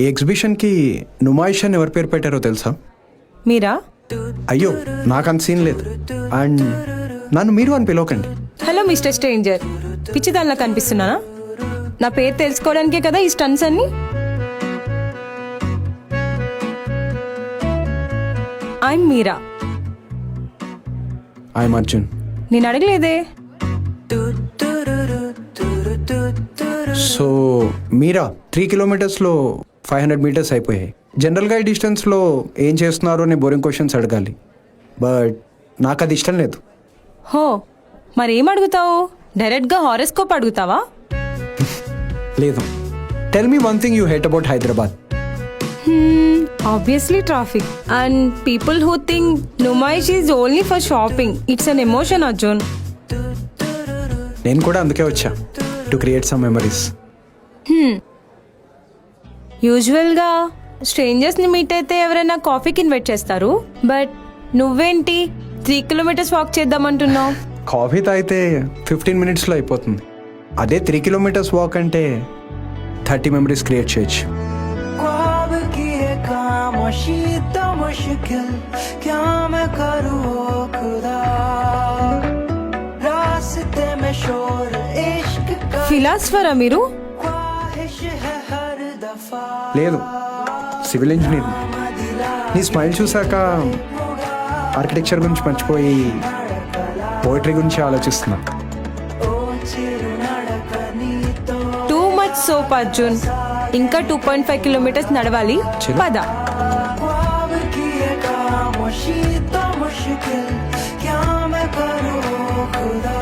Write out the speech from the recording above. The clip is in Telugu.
ఈ ఎగ్జిబిషన్కి నుమాయిష్ అని ఎవరి పేరు పెట్టారో తెలుసా? మీరా? అయ్యో నాకు అంత సీన్ లేదు. అండ్ నన్ను మీరు అని పిలవకండి. హలో మిస్టర్ స్ట్రేంజర్, పిచ్చిదానిలా కనిపిస్తున్నానా? నా పేరు తెలుసుకోవడానికే కదా ఈ స్టన్స్ అన్ని. ఐఎమ్ మీరా. ఐఎమ్ అర్జున్. నేను అడగలేదే. సో మీరా 3 కిలోమీటర్స్లో 500 మీటర్స్ అయిపోయాయి. జనరల్గా ఈ డిస్టెన్స్లో ఏం చేస్తున్నారు అని బోరింగ్ క్వశ్చన్స్ అడగాలి, బట్ నాకు అది ఇష్టం లేదు. హో, మరేం అడుగుతావు? డైరెక్ట్గా హారోస్కోప్ అడుగుతావా? లేదు. Tell me one thing you hate about Hyderabad. Obviously traffic and people who think Numaish is only for shopping. It's an emotion, Arjun. నేను కూడా అందుకే వచ్చా, టు క్రియేట్ సమ్ మెమరీస్. యూజువల్గా స్ట్రేంజర్స్ని మీట్ అయితే ఎవరైనా కాఫీకి ఇన్వైట్ చేస్తారు, బట్ నువ్వేంటి 3 కిలోమీటర్స్ వాక్ చేద్దామంటున్నావు? కాఫీ తాగితే 15 మినిట్స్లో అయిపోతుంది. అదే 3 కిలోమీటర్స్ వాక్ అంటే 30 మెమరీస్ క్రియేట్ చేయొచ్చు. ఫిలాసఫరా మీరు? లేదు, సివిల్ ఇంజనీర్. నీ స్మైల్ చూసాక ఆర్కిటెక్చర్ గురించి మర్చిపోయి పోయిటరీ గురించి ఆలోచిస్తున్నా. Too much soap Arjun. ఇంకా 2.5 కిలోమీటర్స్ నడవాలి. పద. मुश्किल क्या मैं करूँ खुदा